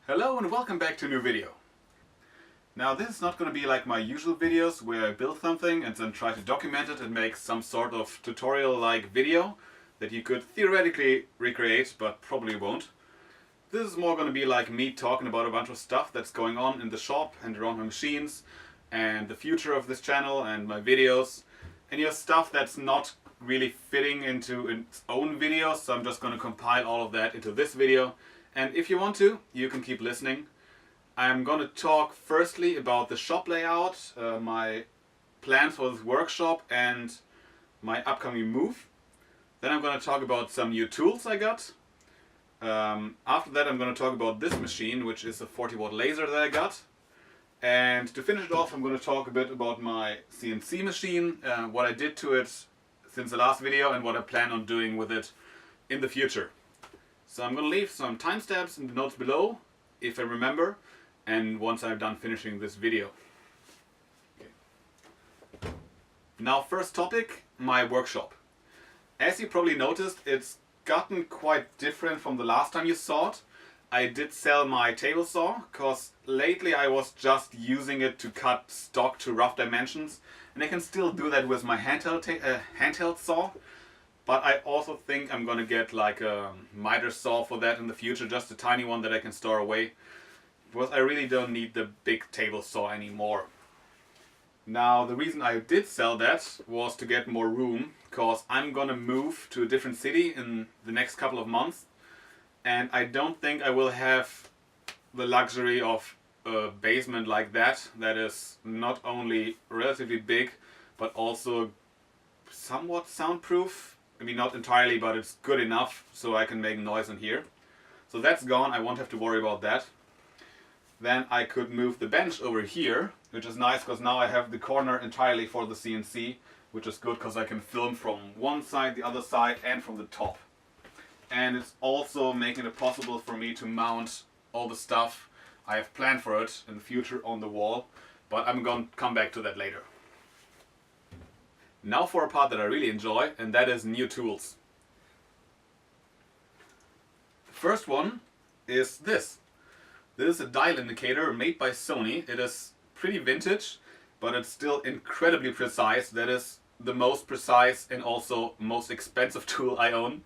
Hello and welcome back to a new video. Now this is not going to be like my usual videos where I build something and then try to document it and make some sort of tutorial-like video that you could theoretically recreate but probably won't. This is more going to be like me talking about a bunch of stuff that's going on in the shop and around my machines and the future of this channel and my videos, and stuff that's not really fitting into its own video, so I'm just going to compile all of that into this video. And if you want to, you can keep listening. I'm going to talk firstly about the shop layout, my plans for this workshop and my upcoming move. Then I'm going to talk about some new tools I got. After that I'm going to talk about this machine, which is a 40-watt laser that I got. And to finish it off, I'm going to talk a bit about my CNC machine, what I did to it since the last video and what I plan on doing with it in the future. So I'm going to leave some timestamps in the notes below, if I remember, and once I'm done finishing this video. Okay. Now first topic, my workshop. As you probably noticed, it's gotten quite different from the last time you saw it. I did sell my table saw, because lately I was just using it to cut stock to rough dimensions, and I can still do that with my handheld saw. But I also think I'm gonna get like a miter saw for that in the future, just a tiny one that I can store away, because I really don't need the big table saw anymore. Now the reason I did sell that was to get more room, because I'm gonna move to a different city in the next couple of months, and I don't think I will have the luxury of a basement like that is not only relatively big but also somewhat soundproof. I mean, not entirely, but it's good enough so I can make noise in here. So that's gone, I won't have to worry about that. Then I could move the bench over here, which is nice because now I have the corner entirely for the CNC, which is good because I can film from one side, the other side, and from the top. And it's also making it possible for me to mount all the stuff I have planned for it in the future on the wall, but I'm going to come back to that later. Now for a part that I really enjoy, and that is new tools. The first one is this. This is a dial indicator made by Sony. It is pretty vintage, but it's still incredibly precise. That is the most precise and also most expensive tool I own.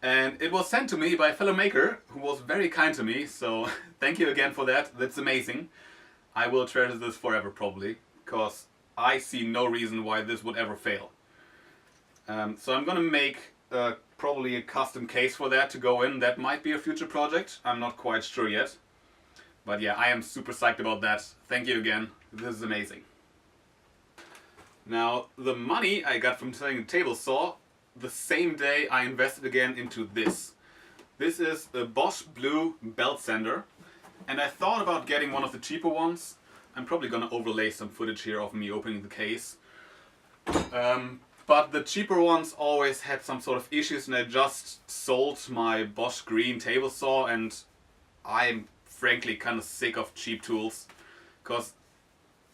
And it was sent to me by a fellow maker who was very kind to me, so thank you again for that. That's amazing. I will treasure this forever probably, because I see no reason why this would ever fail. So I'm gonna make probably a custom case for that to go in. That might be a future project, I'm not quite sure yet. But yeah, I am super psyched about that. Thank you again, this is amazing. Now, the money I got from selling the table saw, the same day I invested again into this. This is a Bosch Blue belt sander, and I thought about getting one of the cheaper ones. I'm probably gonna overlay some footage here of me opening the case. But the cheaper ones always had some sort of issues, and I just sold my Bosch Green table saw, and I'm frankly kind of sick of cheap tools, because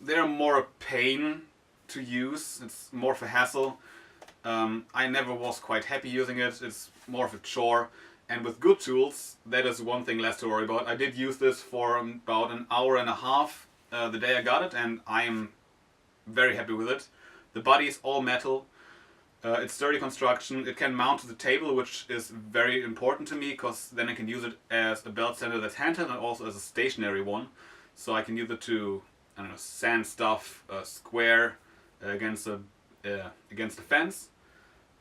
they're more a pain to use, it's more of a hassle. I never was quite happy using it, it's more of a chore. And with good tools, that is one thing less to worry about. I did use this for about an hour and a half the day I got it, and I am very happy with it. The body is all metal, it's sturdy construction, it can mount to the table, which is very important to me, because then I can use it as a belt sander that's handheld and also as a stationary one. So I can use it to, I don't know, sand stuff, square against the fence.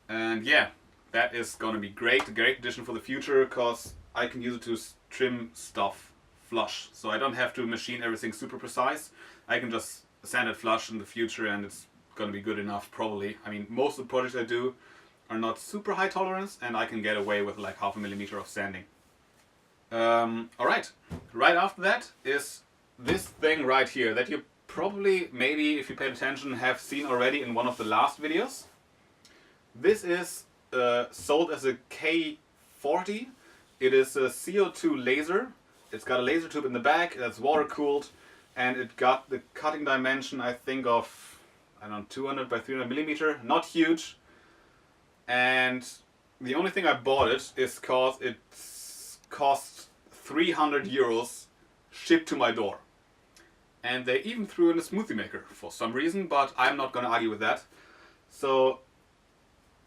And yeah, that is gonna be great, a great addition for the future, because I can use it to trim stuff flush. So I don't have to machine everything super precise. I can just sand it flush in the future and it's gonna be good enough probably. I mean, most of the projects I do are not super high tolerance, and I can get away with like 0.5 millimeter of sanding. Alright, right after that is this thing right here that you probably, maybe if you paid attention, have seen already in one of the last videos. This is sold as a K40. It is a CO2 laser. It's got a laser tube in the back that's water cooled, and it got the cutting dimension, I think, of, I don't know, 200 by 300 millimeter. Not huge. And the only thing I bought it is because it costs 300 euros shipped to my door. And they even threw in a smoothie maker for some reason, but I'm not gonna argue with that. So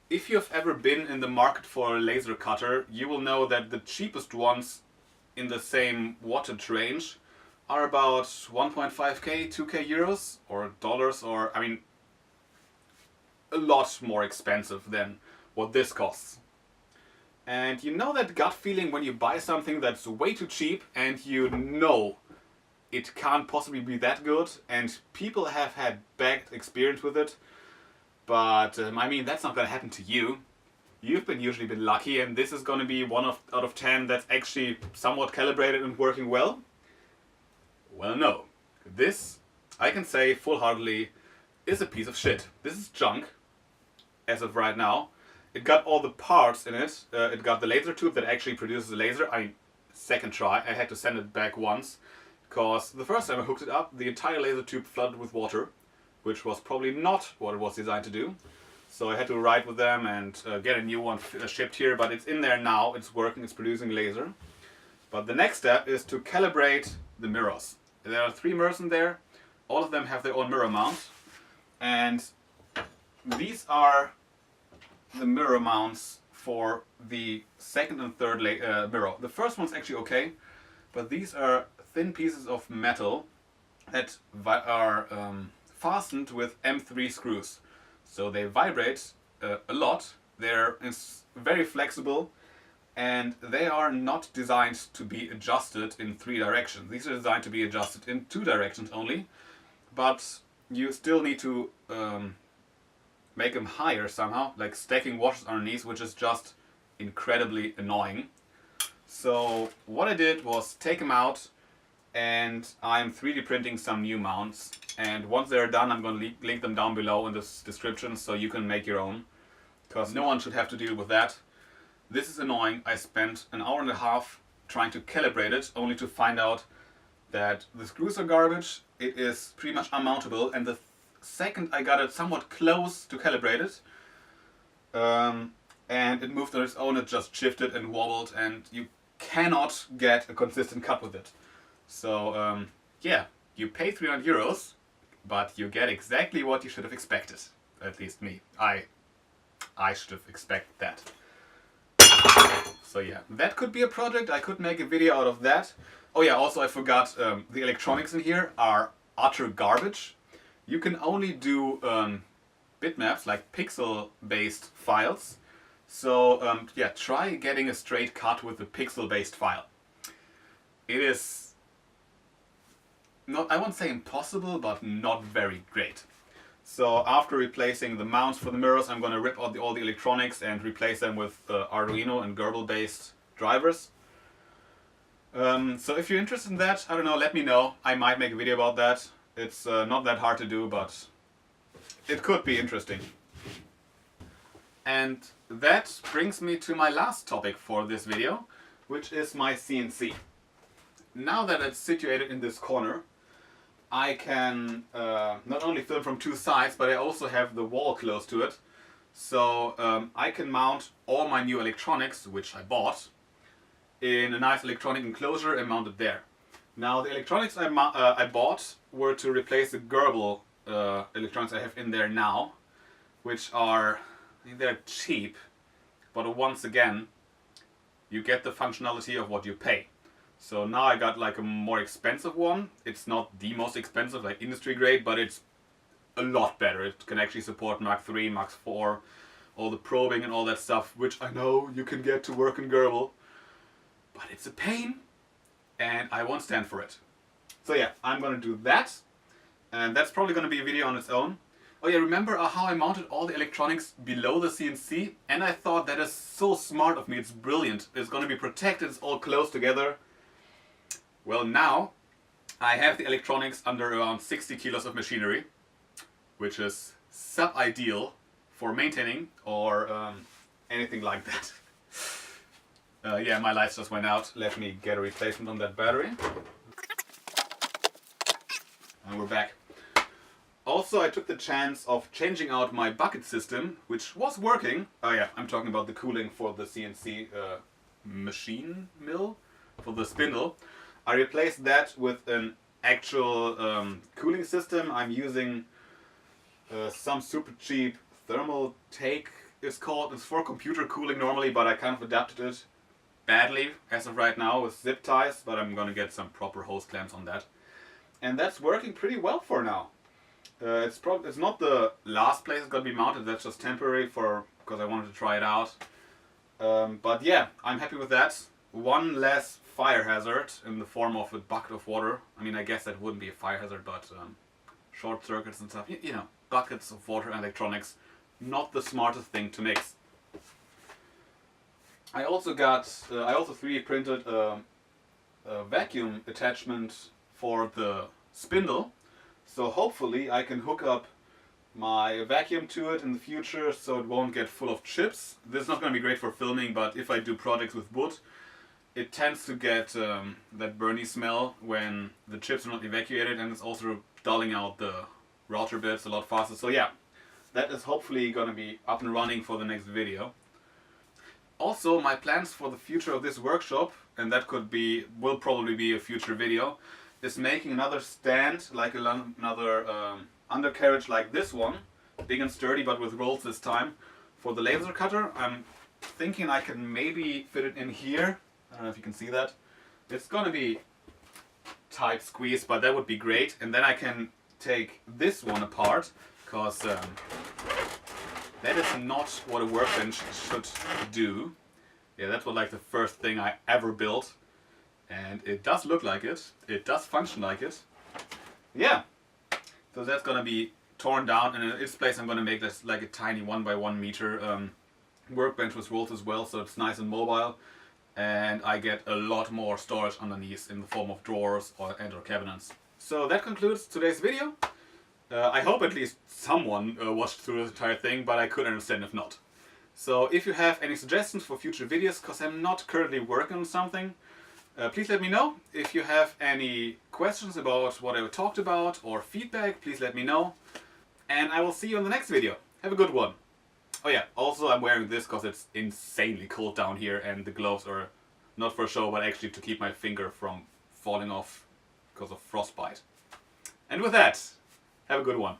if you've ever been in the market for a laser cutter, you will know that the cheapest ones in the same wattage range are about 1.5k, 2k euros or dollars, or I mean a lot more expensive than what this costs. And you know that gut feeling when you buy something that's way too cheap and you know it can't possibly be that good, and people have had bad experience with it, but I mean that's not gonna happen to you. You've usually been lucky, and this is gonna be one out of 10 that's actually somewhat calibrated and working well. Well, no. This, I can say full-heartedly, is a piece of shit. This is junk, as of right now. It got all the parts in it. It got the laser tube that actually produces the laser. I mean, second try. I had to send it back once, because the first time I hooked it up, the entire laser tube flooded with water, which was probably not what it was designed to do. So I had to write with them and get a new one shipped here, but it's in there now. It's working. It's producing laser. But the next step is to calibrate the mirrors. There are 3 mirrors in there. All of them have their own mirror mount. And these are the mirror mounts for the second and third mirror. The first one's actually okay, but these are thin pieces of metal that are fastened with M3 screws. So they vibrate a lot. They're very flexible, and they are not designed to be adjusted in 3 directions. These are designed to be adjusted in 2 directions only, but you still need to make them higher somehow, like stacking washers underneath, which is just incredibly annoying. So what I did was take them out, and I'm 3D printing some new mounts, and once they're done I'm going to link them down below in the description so you can make your own, because no one should have to deal with that. This is annoying. I spent an hour and a half trying to calibrate it, only to find out that the screws are garbage, it is pretty much unmountable, and the second I got it somewhat close to calibrate it, and it moved on its own, it just shifted and wobbled, and you cannot get a consistent cut with it. So yeah, you pay 300 euros, but you get exactly what you should have expected. At least me. I should have expected that. So yeah, that could be a project. I could make a video out of that. Oh yeah, also I forgot, the electronics in here are utter garbage. You can only do bitmaps, like pixel-based files. So yeah, try getting a straight cut with a pixel-based file. It is not, I won't say impossible, but not very great. So after replacing the mounts for the mirrors, I'm going to rip out all the electronics and replace them with Arduino and Gerbil-based drivers. So if you're interested in that, I don't know, let me know. I might make a video about that. It's not that hard to do, but it could be interesting. And that brings me to my last topic for this video, which is my CNC. Now that it's situated in this corner, I can not only film from 2 sides, but I also have the wall close to it. So I can mount all my new electronics, which I bought, in a nice electronic enclosure and mount it there. Now the electronics I bought were to replace the Gerbil electronics I have in there now, which are, they're cheap, but once again, you get the functionality of what you pay. So now I got like a more expensive one. It's not the most expensive, like industry grade, but it's a lot better. It can actually support Mark 3, Mark 4, all the probing and all that stuff, which I know you can get to work in Gerbil. But it's a pain, and I won't stand for it. So yeah, I'm gonna do that, and that's probably gonna be a video on its own. Oh yeah, remember how I mounted all the electronics below the CNC? And I thought that is so smart of me, it's brilliant. It's gonna be protected, it's all close together. Well, now I have the electronics under around 60 kilos of machinery, which is sub-ideal for maintaining or anything like that. Yeah, my lights just went out. Let me get a replacement on that battery. And we're back. Also, I took the chance of changing out my bucket system, which was working. Oh yeah, I'm talking about the cooling for the CNC machine mill. for the spindle. I replaced that with an actual cooling system. I'm using some super cheap thermal take, it's called. It's for computer cooling normally, but I kind of adapted it badly as of right now with zip ties, but I'm gonna get some proper hose clamps on that. And that's working pretty well for now. It's not the last place it's gonna be mounted, that's just temporary because I wanted to try it out. But yeah, I'm happy with that. One less fire hazard in the form of a bucket of water. I mean, I guess that wouldn't be a fire hazard, but short circuits and stuff, you know, buckets of water and electronics, not the smartest thing to mix. I also 3D printed a vacuum attachment for the spindle, so hopefully I can hook up my vacuum to it in the future so it won't get full of chips. This is not going to be great for filming, but if I do projects with wood, it tends to get that burny smell when the chips are not evacuated, and it's also dulling out the router bits a lot faster. So yeah, that is hopefully going to be up and running for the next video. Also, my plans for the future of this workshop, and that will probably be a future video, is making another stand, like another undercarriage like this one, big and sturdy but with rolls this time, for the laser cutter. I'm thinking I can maybe fit it in here. I don't know if you can see that. It's gonna be tight squeeze, but that would be great. And then I can take this one apart, because that is not what a workbench should do. Yeah, that's like the first thing I ever built. And it does look like it. It does function like it. Yeah. So that's gonna be torn down, and in its place I'm gonna make this like a tiny 1x1 meter workbench with rolls as well, so it's nice and mobile. And I get a lot more storage underneath in the form of drawers or cabinets. So that concludes today's video. I hope at least someone watched through the entire thing, but I could understand if not. So if you have any suggestions for future videos, because I'm not currently working on something, please let me know. If you have any questions about what I talked about or feedback, please let me know. And I will see you in the next video. Have a good one. Oh yeah, also I'm wearing this because it's insanely cold down here, and the gloves are not for show, but actually to keep my finger from falling off because of frostbite. And with that, have a good one.